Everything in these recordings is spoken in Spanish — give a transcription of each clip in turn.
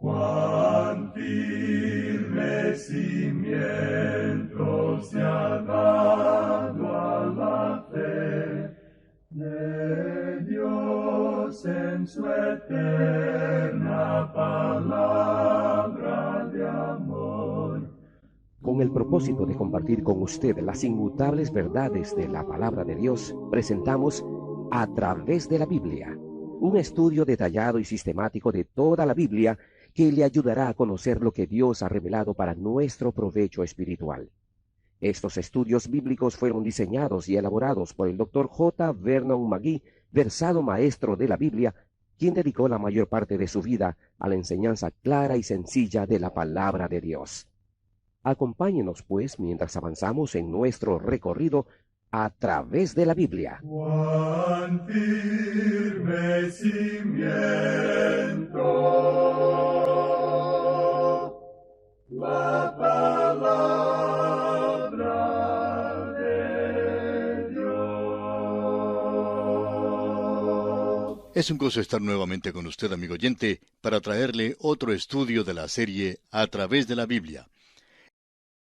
Cuán firme cimiento se ha dado a la fe de Dios en su eterna palabra de amor. Con el propósito de compartir con usted las inmutables verdades de la palabra de Dios, presentamos A través de la Biblia, un estudio detallado y sistemático de toda la Biblia que le ayudará a conocer lo que Dios ha revelado para nuestro provecho espiritual. Estos estudios bíblicos fueron diseñados y elaborados por el Dr. J. Vernon McGee, versado maestro de la Biblia, quien dedicó la mayor parte de su vida a la enseñanza clara y sencilla de la palabra de Dios. Acompáñenos, pues, mientras avanzamos en nuestro recorrido a través de la Biblia. Cuán firme cimiento la palabra de Dios. Es un gozo estar nuevamente con usted, amigo oyente, para traerle otro estudio de la serie A través de la Biblia.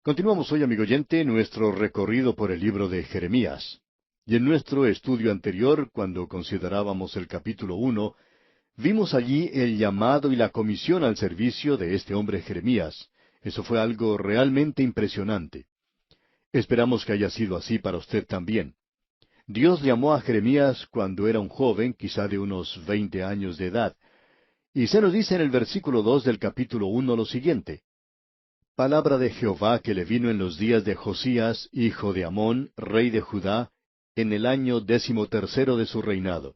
Continuamos hoy, amigo oyente, nuestro recorrido por el libro de Jeremías. Y en nuestro estudio anterior, cuando considerábamos el capítulo 1, vimos allí el llamado y la comisión al servicio de este hombre Jeremías. Eso fue algo realmente impresionante. Esperamos que haya sido así para usted también. Dios llamó a Jeremías cuando era un joven, quizá de unos 20 años de edad. Y se nos dice en el versículo 2 del capítulo 1 lo siguiente: Palabra de Jehová que le vino en los días de Josías, hijo de Amón, rey de Judá, en el año 13º de su reinado.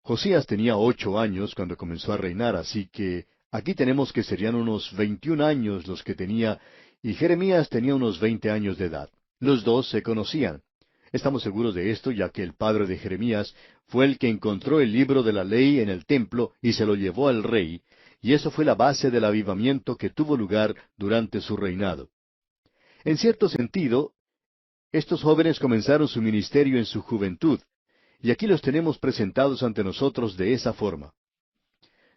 Josías tenía 8 años cuando comenzó a reinar, así que aquí tenemos que serían unos 21 años los que tenía, y Jeremías tenía unos 20 años de edad. Los dos se conocían. Estamos seguros de esto, ya que el padre de Jeremías fue el que encontró el libro de la ley en el templo y se lo llevó al rey, y eso fue la base del avivamiento que tuvo lugar durante su reinado. En cierto sentido, estos jóvenes comenzaron su ministerio en su juventud, y aquí los tenemos presentados ante nosotros de esa forma.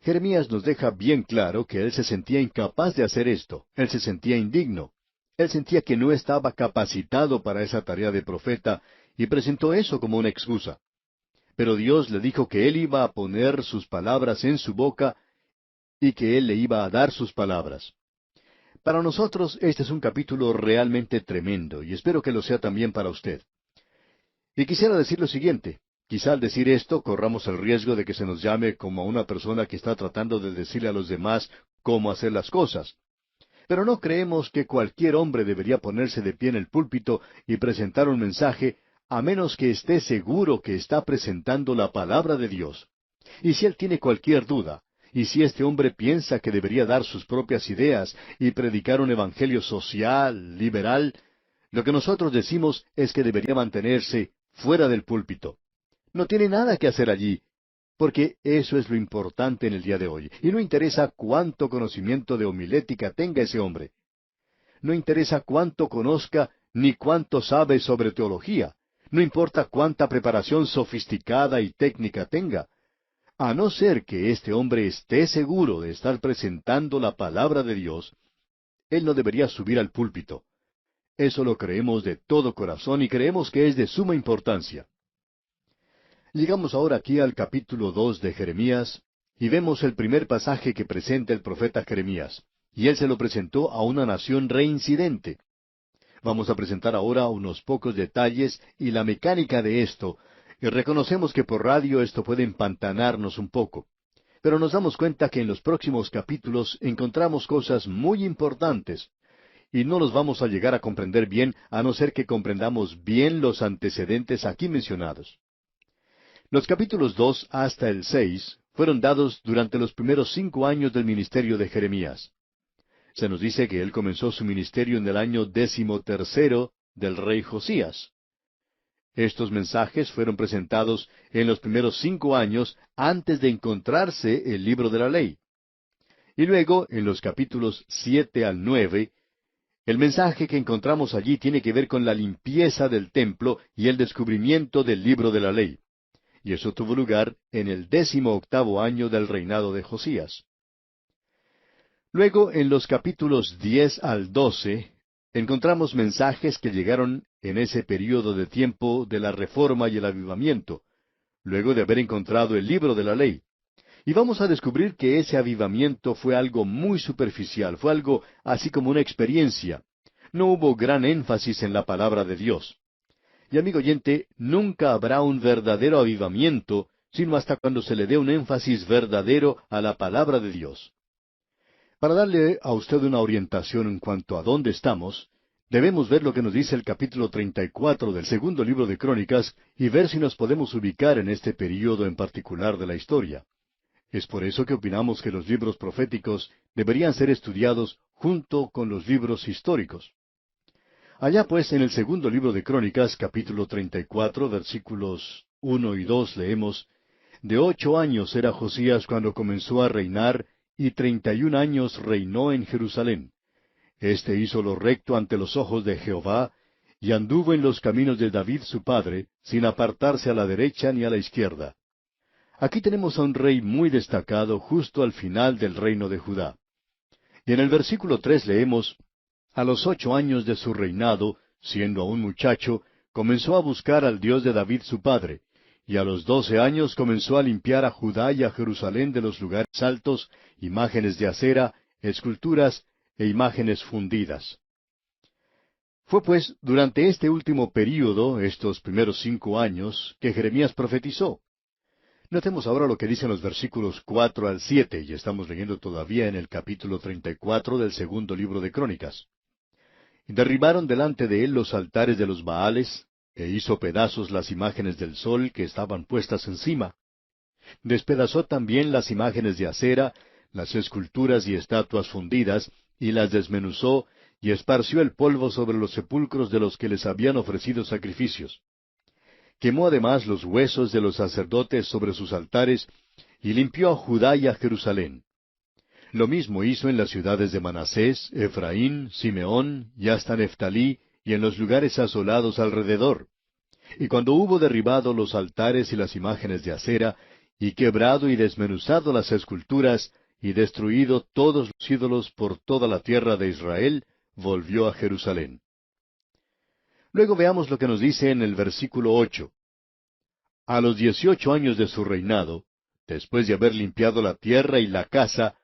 Jeremías nos deja bien claro que él se sentía incapaz de hacer esto, él se sentía indigno, él sentía que no estaba capacitado para esa tarea de profeta, y presentó eso como una excusa. Pero Dios le dijo que él iba a poner sus palabras en su boca, y que Él le iba a dar sus palabras. Para nosotros este es un capítulo realmente tremendo, y espero que lo sea también para usted. Y quisiera decir lo siguiente: quizá al decir esto corramos el riesgo de que se nos llame como a una persona que está tratando de decirle a los demás cómo hacer las cosas. Pero no creemos que cualquier hombre debería ponerse de pie en el púlpito y presentar un mensaje, a menos que esté seguro que está presentando la palabra de Dios. Y si él tiene cualquier duda, y si este hombre piensa que debería dar sus propias ideas y predicar un evangelio social, liberal, lo que nosotros decimos es que debería mantenerse fuera del púlpito. No tiene nada que hacer allí, porque eso es lo importante en el día de hoy. Y no interesa cuánto conocimiento de homilética tenga ese hombre. No interesa cuánto conozca ni cuánto sabe sobre teología. No importa cuánta preparación sofisticada y técnica tenga. A no ser que este hombre esté seguro de estar presentando la palabra de Dios, él no debería subir al púlpito. Eso lo creemos de todo corazón y creemos que es de suma importancia. Llegamos ahora aquí al capítulo 2 de Jeremías, y vemos el primer pasaje que presenta el profeta Jeremías, y él se lo presentó a una nación reincidente. Vamos a presentar ahora unos pocos detalles y la mecánica de esto, y reconocemos que por radio esto puede empantanarnos un poco. Pero nos damos cuenta que en los próximos capítulos encontramos cosas muy importantes, y no los vamos a llegar a comprender bien a no ser que comprendamos bien los antecedentes aquí mencionados. Los capítulos 2 hasta el 6 fueron dados durante los primeros 5 años del ministerio de Jeremías. Se nos dice que él comenzó su ministerio en el año 13º del rey Josías. Estos mensajes fueron presentados en los primeros 5 años antes de encontrarse el libro de la ley. Y luego, en los capítulos 7 al 9, el mensaje que encontramos allí tiene que ver con la limpieza del templo y el descubrimiento del libro de la ley. Y eso tuvo lugar en el 18º año del reinado de Josías. Luego, en los capítulos 10 al 12, encontramos mensajes que llegaron en ese período de tiempo de la Reforma y el Avivamiento, luego de haber encontrado el libro de la ley. Y vamos a descubrir que ese avivamiento fue algo muy superficial, fue algo así como una experiencia. No hubo gran énfasis en la palabra de Dios. Y amigo oyente, nunca habrá un verdadero avivamiento, sino hasta cuando se le dé un énfasis verdadero a la palabra de Dios. Para darle a usted una orientación en cuanto a dónde estamos, debemos ver lo que nos dice el capítulo 34 del segundo libro de Crónicas y ver si nos podemos ubicar en este período en particular de la historia. Es por eso que opinamos que los libros proféticos deberían ser estudiados junto con los libros históricos. Allá pues en el segundo libro de Crónicas, capítulo 34, versículos 1 y 2, leemos: De 8 años era Josías cuando comenzó a reinar, y 31 años reinó en Jerusalén. Este hizo lo recto ante los ojos de Jehová, y anduvo en los caminos de David su padre, sin apartarse a la derecha ni a la izquierda. Aquí tenemos a un rey muy destacado justo al final del reino de Judá. Y en el versículo 3 leemos: A los 8 años de su reinado, siendo aún muchacho, comenzó a buscar al Dios de David su padre, y a los 12 años comenzó a limpiar a Judá y a Jerusalén de los lugares altos, imágenes de acera, esculturas e imágenes fundidas. Fue pues durante este último período, estos primeros 5 años, que Jeremías profetizó. Notemos ahora lo que dicen los versículos 4 al 7, y estamos leyendo todavía en el capítulo 34 del segundo libro de Crónicas. Y derribaron delante de él los altares de los Baales, e hizo pedazos las imágenes del sol que estaban puestas encima. Despedazó también las imágenes de acera, las esculturas y estatuas fundidas, y las desmenuzó, y esparció el polvo sobre los sepulcros de los que les habían ofrecido sacrificios. Quemó además los huesos de los sacerdotes sobre sus altares, y limpió a Judá y a Jerusalén. Lo mismo hizo en las ciudades de Manasés, Efraín, Simeón, y hasta Neftalí, y en los lugares asolados alrededor. Y cuando hubo derribado los altares y las imágenes de acera, y quebrado y desmenuzado las esculturas, y destruido todos los ídolos por toda la tierra de Israel, volvió a Jerusalén. Luego veamos lo que nos dice en el versículo 8. A los 18 años de su reinado, después de haber limpiado la tierra y la casa,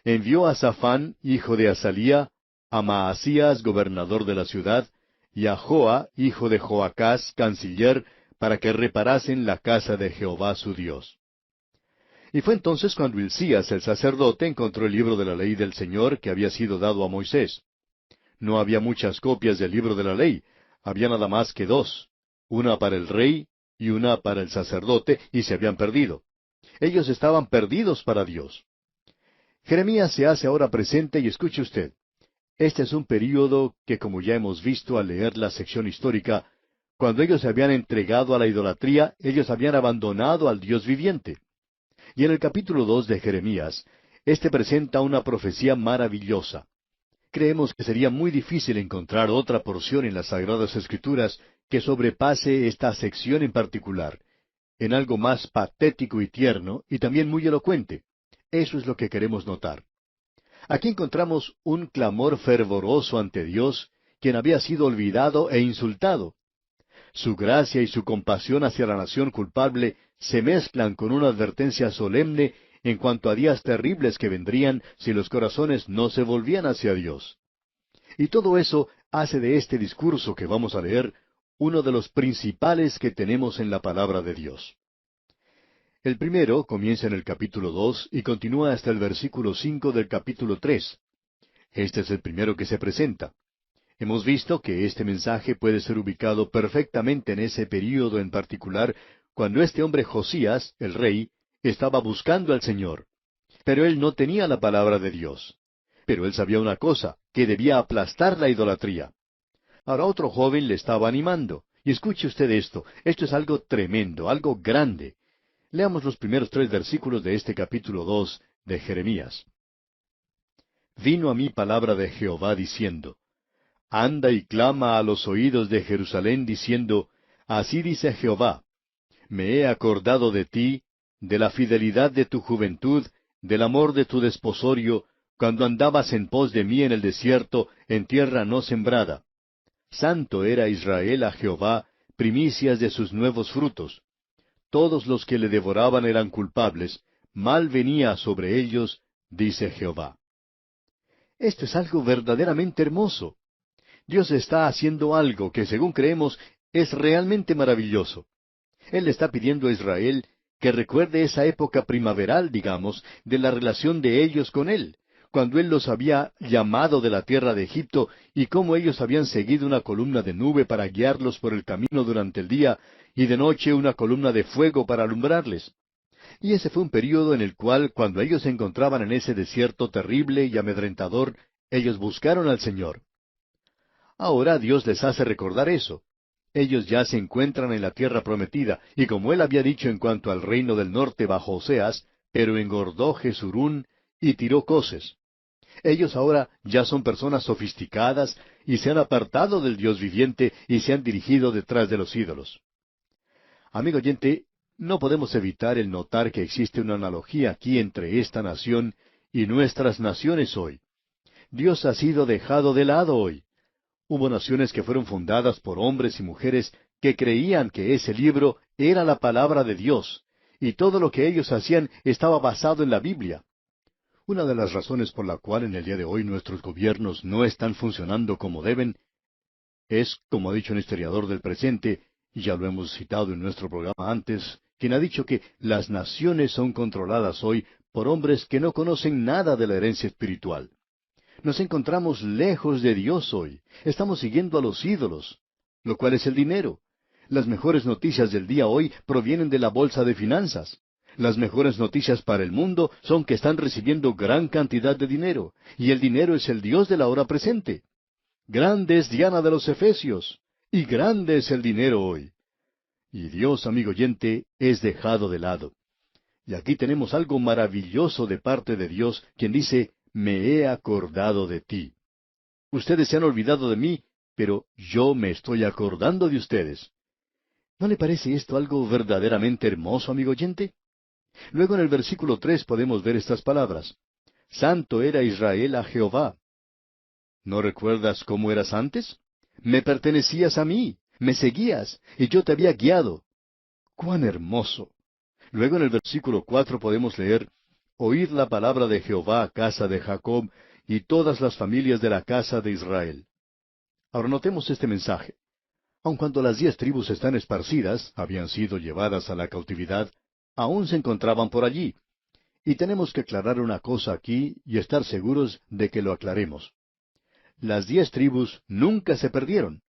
envió a Safán, hijo de Azalía, a Maasías, gobernador de la ciudad, y a Joa, hijo de Joacás, canciller, para que reparasen la casa de Jehová su Dios. Y fue entonces cuando Hilcías el sacerdote encontró el libro de la ley del Señor que había sido dado a Moisés. No había muchas copias del libro de la ley, había nada más que 2, una para el rey y una para el sacerdote, y se habían perdido. Ellos estaban perdidos para Dios. Jeremías se hace ahora presente y escuche usted. Este es un período que, como ya hemos visto al leer la sección histórica, cuando ellos se habían entregado a la idolatría, ellos habían abandonado al Dios viviente. Y en el capítulo 2 de Jeremías, este presenta una profecía maravillosa. Creemos que sería muy difícil encontrar otra porción en las Sagradas Escrituras que sobrepase esta sección en particular, en algo más patético y tierno, y también muy elocuente. Eso es lo que queremos notar. Aquí encontramos un clamor fervoroso ante Dios, quien había sido olvidado e insultado. Su gracia y su compasión hacia la nación culpable se mezclan con una advertencia solemne en cuanto a días terribles que vendrían si los corazones no se volvían hacia Dios. Y todo eso hace de este discurso que vamos a leer uno de los principales que tenemos en la palabra de Dios. El primero comienza en el capítulo 2 y continúa hasta el versículo 5 del capítulo 3. Este es el primero que se presenta. Hemos visto que este mensaje puede ser ubicado perfectamente en ese período en particular, cuando este hombre Josías, el rey, estaba buscando al Señor. Pero él no tenía la palabra de Dios. Pero él sabía una cosa, que debía aplastar la idolatría. Ahora otro joven le estaba animando. Y escuche usted esto es algo tremendo, algo grande. Leamos los primeros 3 versículos de este capítulo 2 de Jeremías. Vino a mí palabra de Jehová diciendo: Anda y clama a los oídos de Jerusalén diciendo: Así dice Jehová, me he acordado de ti, de la fidelidad de tu juventud, del amor de tu desposorio, cuando andabas en pos de mí en el desierto, en tierra no sembrada. Santo era Israel a Jehová, primicias de sus nuevos frutos. Todos los que le devoraban eran culpables, mal venía sobre ellos, dice Jehová. Esto es algo verdaderamente hermoso. Dios está haciendo algo que, según creemos, es realmente maravilloso. Él le está pidiendo a Israel que recuerde esa época primaveral, digamos, de la relación de ellos con Él, cuando Él los había llamado de la tierra de Egipto y cómo ellos habían seguido una columna de nube para guiarlos por el camino durante el día y de noche una columna de fuego para alumbrarles. Y ese fue un período en el cual, cuando ellos se encontraban en ese desierto terrible y amedrentador, ellos buscaron al Señor. Ahora Dios les hace recordar eso. Ellos ya se encuentran en la tierra prometida, y como Él había dicho en cuanto al reino del norte bajo Oseas, pero engordó Jesurún y tiró coces. Ellos ahora ya son personas sofisticadas y se han apartado del Dios viviente y se han dirigido detrás de los ídolos. Amigo oyente, no podemos evitar el notar que existe una analogía aquí entre esta nación y nuestras naciones hoy. Dios ha sido dejado de lado hoy. Hubo naciones que fueron fundadas por hombres y mujeres que creían que ese libro era la palabra de Dios, y todo lo que ellos hacían estaba basado en la Biblia. Una de las razones por la cual en el día de hoy nuestros gobiernos no están funcionando como deben es, como ha dicho un historiador del presente, y ya lo hemos citado en nuestro programa antes, quien ha dicho que las naciones son controladas hoy por hombres que no conocen nada de la herencia espiritual. Nos encontramos lejos de Dios hoy. Estamos siguiendo a los ídolos, lo cual es el dinero. Las mejores noticias del día hoy provienen de la bolsa de finanzas. Las mejores noticias para el mundo son que están recibiendo gran cantidad de dinero, y el dinero es el Dios de la hora presente. Grande es Diana de los Efesios, y grande es el dinero hoy. Y Dios, amigo oyente, es dejado de lado. Y aquí tenemos algo maravilloso de parte de Dios, quien dice, me he acordado de ti. Ustedes se han olvidado de mí, pero yo me estoy acordando de ustedes. ¿No le parece esto algo verdaderamente hermoso, amigo oyente? Luego en el versículo 3 podemos ver estas palabras. Santo era Israel a Jehová. ¿No recuerdas cómo eras antes? Me pertenecías a mí, me seguías, y yo te había guiado. ¡Cuán hermoso! Luego en el versículo 4 podemos leer, Oíd la palabra de Jehová, casa de Jacob, y todas las familias de la casa de Israel. Ahora notemos este mensaje. Aun cuando las 10 tribus están esparcidas, habían sido llevadas a la cautividad, aún se encontraban por allí. Y tenemos que aclarar una cosa aquí y estar seguros de que lo aclaremos. Las 10 tribus nunca se perdieron.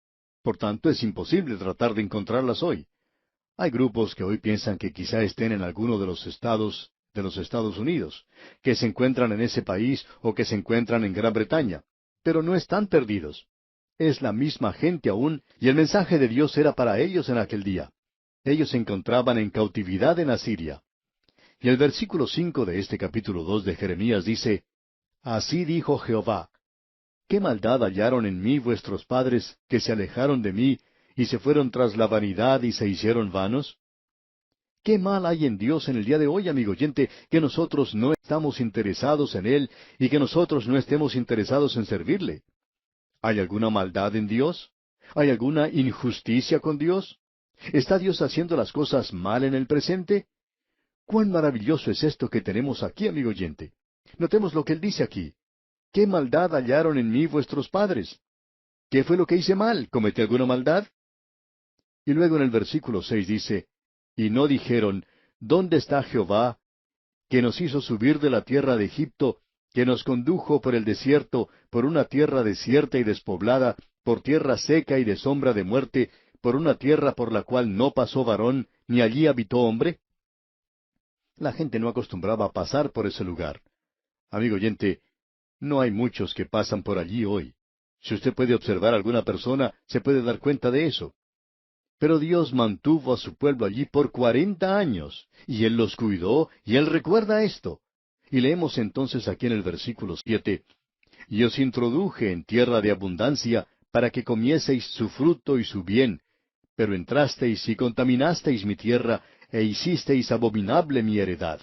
Por tanto, es imposible tratar de encontrarlas hoy. Hay grupos que hoy piensan que quizá estén en alguno de los estados Unidos, que se encuentran en ese país o que se encuentran en Gran Bretaña, pero no están perdidos. Es la misma gente aún, y el mensaje de Dios era para ellos en aquel día. Ellos se encontraban en cautividad en Asiria. Y el versículo 5 de este capítulo 2 de Jeremías dice, Así dijo Jehová, ¿qué maldad hallaron en mí vuestros padres, que se alejaron de mí, y se fueron tras la vanidad y se hicieron vanos? ¿Qué mal hay en Dios en el día de hoy, amigo oyente, que nosotros no estamos interesados en Él y que nosotros no estemos interesados en servirle? ¿Hay alguna maldad en Dios? ¿Hay alguna injusticia con Dios? ¿Está Dios haciendo las cosas mal en el presente? ¡Cuán maravilloso es esto que tenemos aquí, amigo oyente! Notemos lo que Él dice aquí. ¿Qué maldad hallaron en mí vuestros padres? ¿Qué fue lo que hice mal? ¿Cometí alguna maldad? Y luego en el versículo 6 dice, Y no dijeron, ¿dónde está Jehová, que nos hizo subir de la tierra de Egipto, que nos condujo por el desierto, por una tierra desierta y despoblada, por tierra seca y de sombra de muerte, por una tierra por la cual no pasó varón, ni allí habitó hombre? La gente no acostumbraba a pasar por ese lugar. Amigo oyente, no hay muchos que pasan por allí hoy. Si usted puede observar a alguna persona, se puede dar cuenta de eso. Pero Dios mantuvo a su pueblo allí por 40 años, y Él los cuidó, y Él recuerda esto. Y leemos entonces aquí en el versículo 7, Y os introduje en tierra de abundancia, para que comieseis su fruto y su bien, pero entrasteis y contaminasteis mi tierra, e hicisteis abominable mi heredad.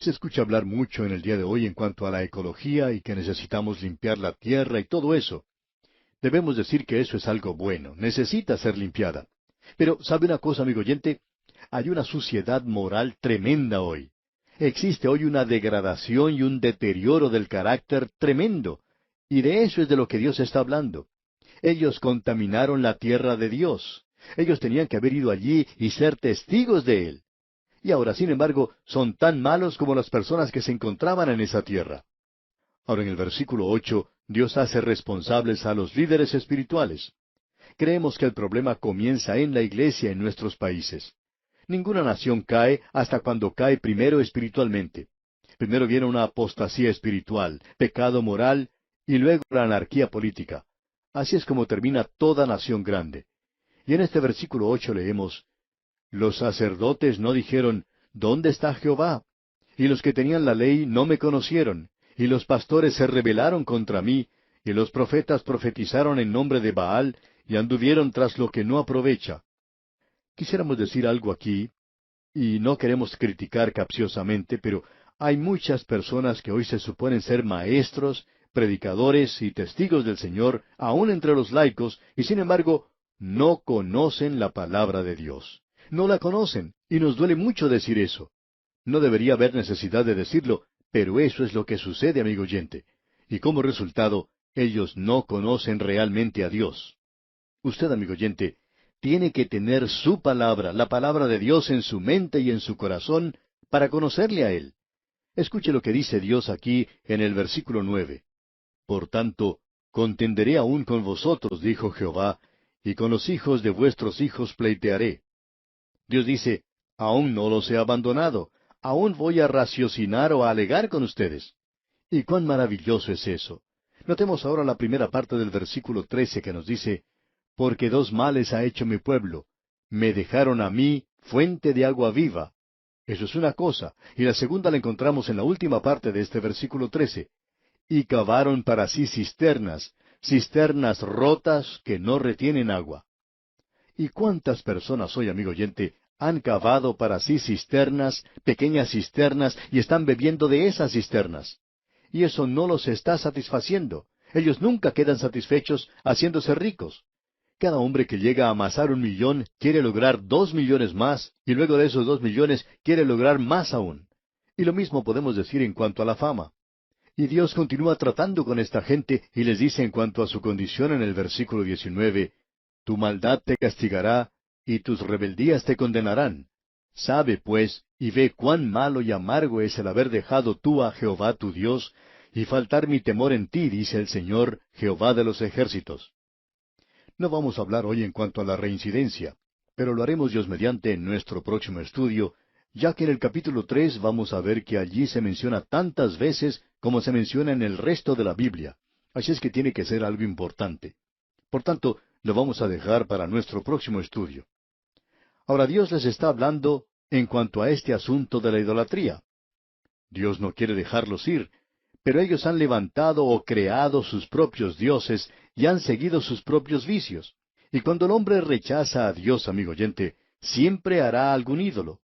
Se escucha hablar mucho en el día de hoy en cuanto a la ecología y que necesitamos limpiar la tierra y todo eso. Debemos decir que eso es algo bueno, necesita ser limpiada. Pero, ¿sabe una cosa, amigo oyente? Hay una suciedad moral tremenda hoy. Existe hoy una degradación y un deterioro del carácter tremendo. Y de eso es de lo que Dios está hablando. Ellos contaminaron la tierra de Dios. Ellos tenían que haber ido allí y ser testigos de Él. Y ahora, sin embargo, son tan malos como las personas que se encontraban en esa tierra. Ahora en el versículo 8, Dios hace responsables a los líderes espirituales. Creemos que el problema comienza en la iglesia en nuestros países. Ninguna nación cae hasta cuando cae primero espiritualmente. Primero viene una apostasía espiritual, pecado moral, y luego la anarquía política. Así es como termina toda nación grande. Y en este versículo 8 leemos, los sacerdotes no dijeron, ¿dónde está Jehová? Y los que tenían la ley no me conocieron, y los pastores se rebelaron contra mí, y los profetas profetizaron en nombre de Baal, y anduvieron tras lo que no aprovecha. Quisiéramos decir algo aquí, y no queremos criticar capciosamente, pero hay muchas personas que hoy se suponen ser maestros, predicadores y testigos del Señor, aun entre los laicos, y sin embargo, no conocen la palabra de Dios. No la conocen, y nos duele mucho decir eso. No debería haber necesidad de decirlo, pero eso es lo que sucede, amigo oyente. Y como resultado, ellos no conocen realmente a Dios. Usted, amigo oyente, tiene que tener su palabra, la palabra de Dios en su mente y en su corazón, para conocerle a Él. Escuche lo que dice Dios aquí en el versículo 9. Por tanto, contenderé aún con vosotros, dijo Jehová, y con los hijos de vuestros hijos pleitearé. Dios dice, aún no los he abandonado, aún voy a raciocinar o a alegar con ustedes. ¿Y cuán maravilloso es eso? Notemos ahora la primera parte del versículo 13 que nos dice, porque dos males ha hecho mi pueblo. Me dejaron a mí fuente de agua viva. Eso es una cosa, y la segunda la encontramos en la última parte de este versículo 13. Y cavaron para sí cisternas, cisternas rotas que no retienen agua. ¿Y cuántas personas hoy, amigo oyente, han cavado para sí cisternas, pequeñas cisternas, y están bebiendo de esas cisternas? Y eso no los está satisfaciendo. Ellos nunca quedan satisfechos haciéndose ricos. Cada hombre que llega a amasar 1,000,000 quiere lograr 2,000,000 más, y luego de esos 2,000,000 quiere lograr más aún. Y lo mismo podemos decir en cuanto a la fama. Y Dios continúa tratando con esta gente y les dice en cuanto a su condición en el versículo 19, tu maldad te castigará, y tus rebeldías te condenarán. Sabe, pues, y ve cuán malo y amargo es el haber dejado tú a Jehová tu Dios, y faltar mi temor en ti, dice el Señor, Jehová de los ejércitos. No vamos a hablar hoy en cuanto a la reincidencia, pero lo haremos Dios mediante en nuestro próximo estudio, ya que en el capítulo 3 vamos a ver que allí se menciona tantas veces como se menciona en el resto de la Biblia. Así es que tiene que ser algo importante. Por tanto, lo vamos a dejar para nuestro próximo estudio. Ahora Dios les está hablando en cuanto a este asunto de la idolatría. Dios no quiere dejarlos ir, pero ellos han levantado o creado sus propios dioses y han seguido sus propios vicios. Y cuando el hombre rechaza a Dios, amigo oyente, siempre hará algún ídolo.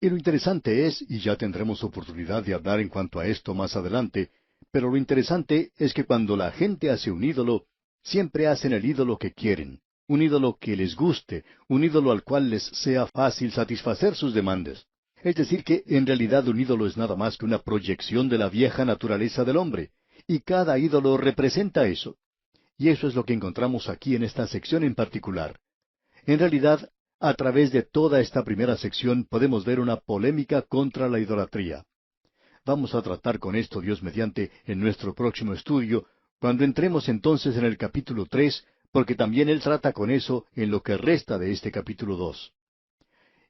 Y lo interesante es, y ya tendremos oportunidad de hablar en cuanto a esto más adelante, pero lo interesante es que cuando la gente hace un ídolo, siempre hacen el ídolo que quieren, un ídolo que les guste, un ídolo al cual les sea fácil satisfacer sus demandas. Es decir, que en realidad un ídolo es nada más que una proyección de la vieja naturaleza del hombre, y cada ídolo representa eso. Y eso es lo que encontramos aquí en esta sección en particular. En realidad, a través de toda esta primera sección podemos ver una polémica contra la idolatría. Vamos a tratar con esto, Dios mediante, en nuestro próximo estudio, cuando entremos entonces en el capítulo 3, porque también Él trata con eso en lo que resta de este capítulo 2.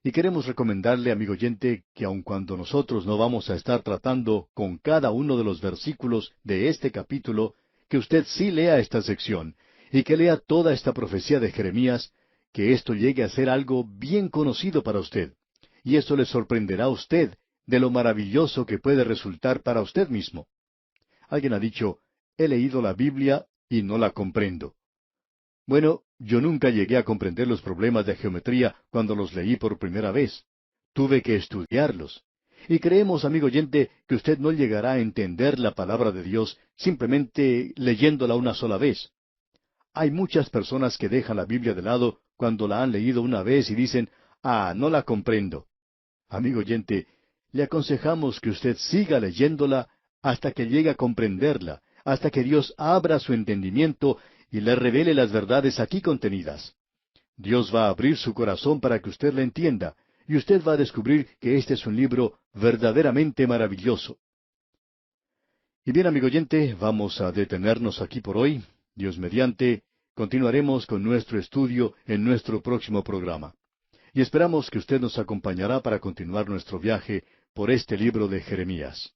Y queremos recomendarle, amigo oyente, que aun cuando nosotros no vamos a estar tratando con cada uno de los versículos de este capítulo, que usted sí lea esta sección, y que lea toda esta profecía de Jeremías, que esto llegue a ser algo bien conocido para usted. Y esto le sorprenderá a usted de lo maravilloso que puede resultar para usted mismo. Alguien ha dicho, he leído la Biblia y no la comprendo. Bueno, yo nunca llegué a comprender los problemas de geometría cuando los leí por primera vez. Tuve que estudiarlos. Y creemos, amigo oyente, que usted no llegará a entender la palabra de Dios simplemente leyéndola una sola vez. Hay muchas personas que dejan la Biblia de lado cuando la han leído una vez y dicen, ah, no la comprendo. Amigo oyente, le aconsejamos que usted siga leyéndola hasta que llegue a comprenderla, hasta que Dios abra su entendimiento y le revele las verdades aquí contenidas. Dios va a abrir su corazón para que usted la entienda, y usted va a descubrir que este es un libro verdaderamente maravilloso. Y bien, amigo oyente, vamos a detenernos aquí por hoy. Dios mediante, continuaremos con nuestro estudio en nuestro próximo programa. Y esperamos que usted nos acompañará para continuar nuestro viaje por este libro de Jeremías.